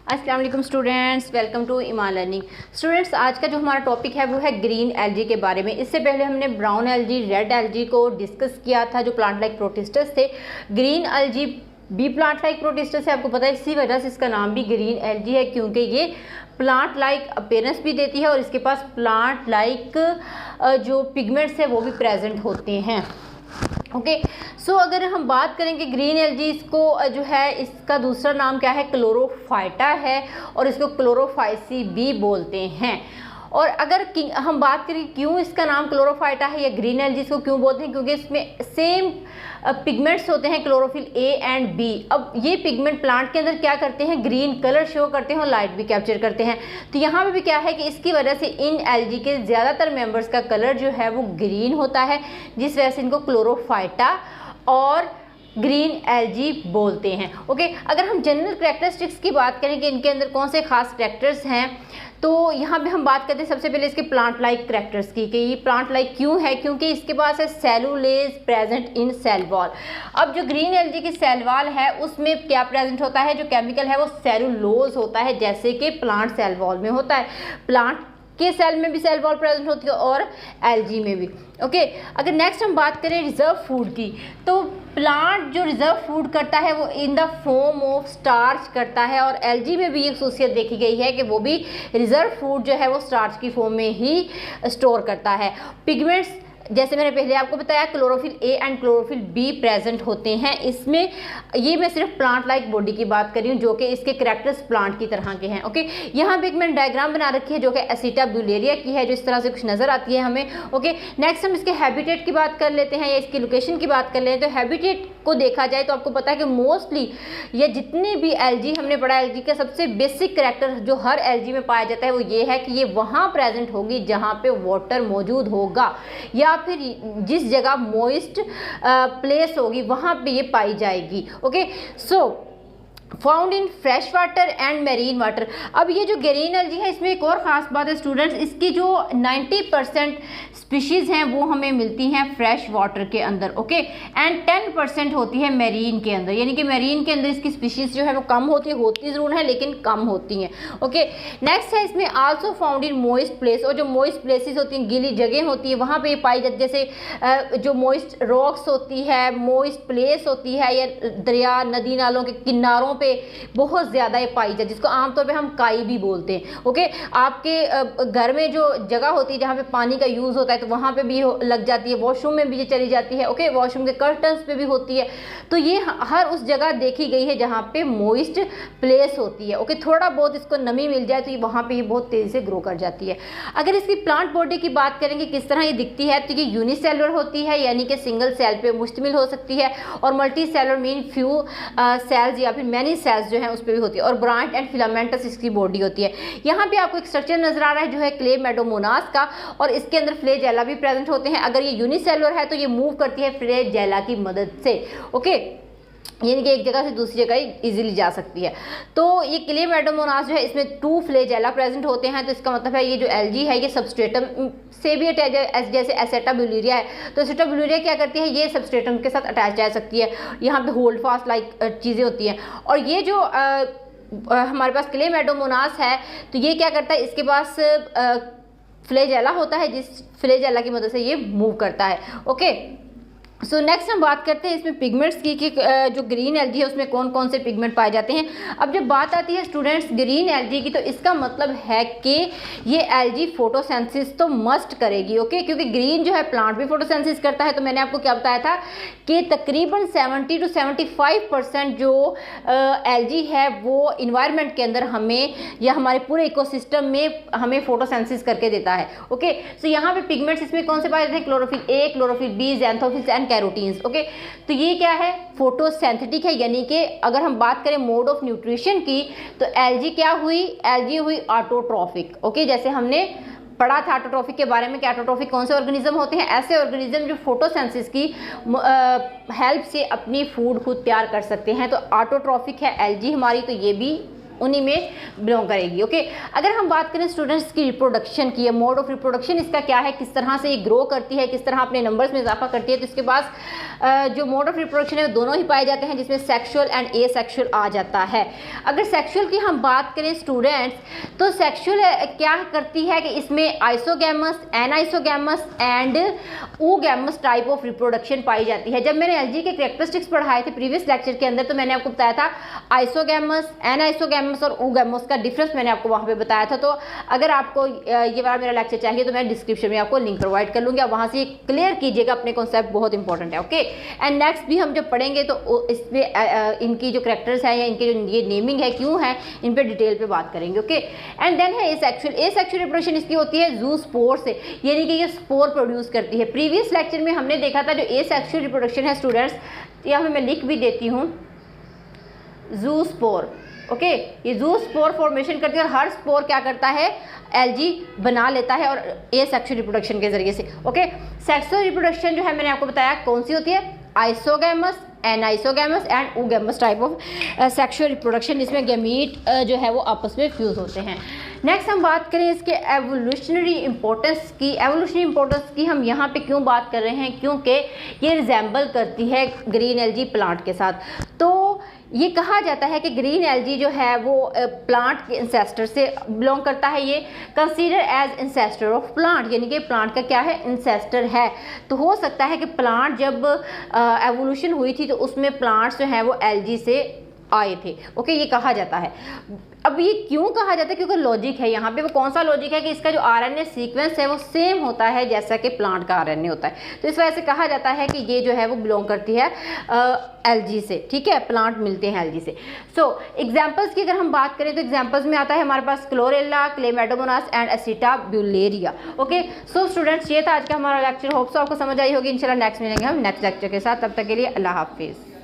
अस्सलाम वालेकुम students, welcome to Iman learning. Students, आज का जो हमारा टॉपिक है वो है ग्रीन एल्गी के बारे में। इससे पहले हमने ब्राउन एल्गी, रेड एल्गी को डिस्कस किया था जो प्लांट लाइक प्रोटिस्टस थे। ग्रीन एल्गी बी प्लांट लाइक प्रोटिस्टस है, आपको पता है, इसी वजह से इसका नाम भी ग्रीन एल्गी है क्योंकि ये प्लांट लाइक अपीयरेंस भी देती है और इसके पास प्लांट लाइक जो पिगमेंट्स है वो भी प्रेजेंट होते हैं। ओके, सो अगर हम बात करेंगे ग्रीन एल्गी, इसको जो है इसका दूसरा नाम क्या है, क्लोरोफाइटा है और इसको क्लोरोफाइसी भी बोलते हैं। और अगर हम बात करें क्यों इसका नाम क्लोरोफाइटा है या ग्रीन एल्गी इसको क्यों बोलते हैं, क्योंकि इसमें सेम पिगमेंट्स होते हैं, क्लोरोफिल ए एंड बी। अब ये पिगमेंट प्लांट के अंदर क्या करते हैं, ग्रीन कलर शो करते हैं और लाइट भी कैप्चर करते हैं। तो यहाँ पे भी क्या है कि इसकी वजह से इन एल्गी के ज़्यादातर मेंबर्स का कलर जो है वो ग्रीन होता है, जिस वजह से इनको क्लोरोफाइटा और ग्रीन एल्गी बोलते हैं। ओके, अगर हम जनरल कैरेक्टरिस्टिक्स की बात करें कि इनके अंदर कौन से खास कैरेक्टर्स हैं, तो यहाँ पे हम बात करते हैं सबसे पहले इसके प्लांट लाइक कैरेक्टर्स की कि ये प्लांट लाइक क्यों है, क्योंकि इसके पास है cellulose present in cell wall. अब जो ग्रीन एल्गी की सेल वॉल है उसमें क्या प्रेजेंट होता है, जो केमिकल है वो सेलुलोज होता है, जैसे कि प्लांट सेल वॉल में होता है। प्लांट के सेल में भी सेल वॉल प्रेजेंट होती है और एल्गी में भी। ओके, अगर नेक्स्ट हम बात करें रिजर्व फूड की, तो प्लांट जो रिजर्व फूड करता है वो in the form of starch करता है और एल्गी में भी एक खासियत देखी गई है कि वो भी रिजर्व फूड जो है वो स्टार्च की फॉर्म में ही स्टोर करता है। पिगमेंट्स जैसे मैंने पहले आपको बताया, chlorophyll A and chlorophyll be present होते हैं इसमें। ये मैं सिर्फ प्लांट लाइक बॉडी की बात कर रही हूँ जो कि इसके कैरेक्टर्स प्लांट की तरह के हैं। ओके, यहाँ पे एक मैंने डायग्राम बना रखी है जो कि एसिटाब्यूलेरिया की है, जो इस तरह से कुछ नज़र आती है हमें। ओके, नेक्स्ट हम इसके हैबिटेट की बात कर लेते हैं या इसकी लोकेशन की बात कर लें। तो हैबिटेट को देखा जाए तो आपको पता है कि मोस्टली ये जितनी भी एल्गी हमने पढ़ा, एल्गी का सबसे बेसिक कैरेक्टर जो हर एल्गी में पाया जाता है वो ये है कि ये वहाँ प्रेजेंट होगी जहाँ पे वाटर मौजूद होगा या फिर जिस जगह मॉइस्ट प्लेस होगी वहां पे ये पाई जाएगी। Okay, so found in fresh water and marine water. अब ये जो ग्रीन एल्गी है इसमें एक और ख़ास बात है स्टूडेंट्स, इसकी जो 90% स्पीशीज़ हैं वो हमें मिलती हैं फ्रेश वाटर के अंदर। ओके, एंड 10% होती है मेरीन के अंदर, यानी कि मेरीन के अंदर इसकी स्पीशीज़ जो है वो कम होती ज़रूर है लेकिन कम होती हैं। ओके, नेक्स्ट है इसमें also found in moist place, और जो मॉइस्ट प्लेसेस होती हैं, गीली जगह होती है, वहाँ पर ये पाई जाती है। जैसे जो मॉइस्ट रॉक्स होती है, मॉइस्ट प्लेस होती है, या दरिया नदी नालों के किनारों पे बहुत ज़्यादा ये पाई जाती है, जिसको आमतौर पे हम काई भी बोलते हैं। ओके, आपके घर में जो जगह होती है जहाँ पे पानी का यूज़ होता है तो वहाँ पे भी लग जाती है, वॉशरूम में भी ये चली जाती है। ओके, वॉशरूम के कर्टन्स पे भी होती है। तो ये हर उस जगह देखी गई है जहाँ पे मॉइस्ट प्लेस होती है। ओके, थोड़ा बहुत इसको नमी मिल जाए तो ये वहाँ पर ये बहुत तेज़ी से ग्रो कर जाती है। अगर इसकी प्लांट बॉडी की बात करेंगे किस तरह ये दिखती है, तो ये यूनिसेलुलर होती है, यानी कि सिंगल सेल पे मुश्तमिल हो सकती है, और multi cellular mean few cells या फिर मैनी सेल्स जो हैं उस पर भी होती है, और ब्रांच एंड फिलामेंटस इसकी बॉडी होती है। यहाँ पे आपको एक स्ट्रक्चर नजर आ रहा है जो है क्लेमेडोमोनास का, और इसके अंदर फ्लैजेला भी प्रेजेंट होते हैं। अगर ये यूनिसेलुलर है तो ये मूव करती है फ्लैजेला की मदद से। ओके, यानी कि एक जगह से दूसरी जगह इजीली जा सकती है। तो ये क्लेमेडोमोनास जो है इसमें 2 फ्लैजेला प्रेजेंट होते हैं। तो इसका मतलब है ये जो एल्गी है ये सबस्ट्रेटम से भी अटैच है, जैसे एसिटाब्यूलेरिया है तो एसिटाब्यूलेरिया क्या करती है, ये सबस्ट्रेटम के साथ अटैच रह सकती है। यहाँ पे होल्ड फास्ट लाइक चीज़ें होती हैं। और ये जो हमारे पास क्लेमेडोमोनास है तो ये क्या करता है, इसके पास फ्लैजेला होता है, जिस फ्लैजेला की मदद से ये मूव करता है। ओके, सो नेक्स्ट हम बात करते हैं इसमें पिगमेंट्स की कि जो ग्रीन एल्गी है उसमें कौन कौन से पिगमेंट पाए जाते हैं। अब जब बात आती है स्टूडेंट्स ग्रीन एल्गी की, तो इसका मतलब है कि ये एल्गी फोटोसेंसिस तो मस्ट करेगी। ओके, क्योंकि ग्रीन जो है प्लांट भी फोटोसेंसिस करता है। तो मैंने आपको क्या बताया था कि तकरीबन 70 to 75% जो एल्गी है वो इन्वायरमेंट के अंदर हमें या हमारे पूरे इकोसिस्टम में हमें फोटोसेंसिस करके देता है। ओके, सो यहाँ पे पिगमेंट्स इसमें कौन से पाए जाते हैं, chlorophyll A, chlorophyll B, xanthophylls and carotenes. Okay, तो ये क्या है, फोटोसिंथेटिक है, यानी कि अगर हम बात करें मोड ऑफ न्यूट्रिशन की तो एल्गी क्या हुई, एल्गी हुई ऑटोट्रॉफिक। ओके, जैसे हमने पढ़ा था ऑटोट्रॉफिक के बारे में कि ऑटोट्रॉफिक कौन से ऑर्गेनिज्म होते हैं, ऐसे ऑर्गेनिज्म जो फोटोसिंथेसिस की हेल्प से अपनी फूड खुद तैयार कर सकते हैं। तो ऑटोट्रॉफिक है एल्गी हमारी, तो ये भी उन्हीं में बिलोंग करेगी। ओके, अगर हम बात करें स्टूडेंट्स की रिप्रोडक्शन की, मोड ऑफ रिप्रोडक्शन इसका क्या है, किस तरह से ये ग्रो करती है, किस तरह अपने नंबर्स में इजाफा करती है, तो इसके पास जो मोड ऑफ रिप्रोडक्शन है दोनों ही पाए जाते हैं, जिसमें सेक्सुअल एंड एसेक्सुअल आ जाता है। अगर सेक्सुअल की हम बात करें स्टूडेंट्स, तो सेक्सुअल क्या करती है कि इसमें isogamous, anisogamous and oogamous type of reproduction पाई जाती है। जब मैंने एलजी के कैरेक्टरिस्टिक्स पढ़ाए थे प्रीवियस लेक्चर के अंदर, तो मैंने आपको बताया था आइसोगैमस, एनाइसोगैमस और oogamous का डिफरेंस मैंने आपको वहाँ पे बताया था। तो अगर आपको ये वाला मेरा लेक्चर चाहिए तो मैं डिस्क्रिप्शन में आपको लिंक प्रोवाइड कर लूँगी, आप वहाँ से क्लियर कीजिएगा, अपने कॉन्सेप्ट बहुत इंपॉर्टेंट है। ओके, एंड नेक्स्ट भी हम जब पढ़ेंगे तो इसमें इनकी जो कैरेक्टर्स हैं या इनके जो ये नेमिंग है क्यों है, इन पे डिटेल पे बात करेंगे। ओके, एंड देन है एसेक्सुअल। एसेक्सुअल रिप्रोडक्शन इसकी होती है जू स्पोर से, यानी कि ये स्पोर प्रोड्यूस करती है। प्रीवियस लेक्चर में हमने देखा था जो एसेक्सुअल रिप्रोडक्शन है स्टूडेंट्स, यहाँ पे मैं लिख भी देती हूँ, जू स्पोर। ओके, ये जू स्पोर फॉर्मेशन करती है और हर स्पोर क्या करता है, एलजी बना लेता है और एसेक्सुअल रिप्रोडक्शन के जरिए से। ओके, सेक्सुअल रिप्रोडक्शन जो है मैंने आपको बताया कौन सी होती है, isogamous, anisogamous and oogamous type of sexual reproduction, जिसमें गैमीट जो है वो आपस में फ्यूज होते हैं। नेक्स्ट हम बात करें इसके एवोल्यूशनरी इंपॉर्टेंस की। एवोल्यूशनरी इंपॉर्टेंस की हम यहाँ पे क्यों बात कर रहे हैं, क्योंकि ये रिजेंबल करती है ग्रीन एल्गी प्लांट के साथ। तो ये कहा जाता है कि ग्रीन एल्गी जो है वो प्लांट के इंसेस्टर से बिलोंग करता है। ये consider as ancestor of plant, यानी कि प्लांट का क्या है, इंसेस्टर है। तो हो सकता है कि प्लांट जब एवोल्यूशन हुई थी तो उसमें प्लांट्स जो हैं वो एल्गी से आए थे। ओके, ये कहा जाता है। अब ये क्यों कहा जाता है, क्योंकि लॉजिक है यहाँ पे। वो कौन सा लॉजिक है कि इसका जो आरएनए सीक्वेंस है वो सेम होता है जैसा कि प्लांट का आरएनए होता है। तो इस वजह से कहा जाता है कि ये जो है वो बिलोंग करती है एल्गी से। ठीक है, प्लांट मिलते हैं एल्गी से। सो एग्जाम्पल्स की अगर हम बात करें तो एग्जाम्पल्स में आता है हमारे पास Chlorella, Chlamydomonas and Acetabularia. Okay, so students ये था आज का हमारा लेक्चर। होप्स आपको समझ आई होगी। इंशाल्लाह नेक्स्ट मिलेंगे हम नेक्स्ट लेक्चर के साथ। तब तक के लिए अल्लाह हाफिज़।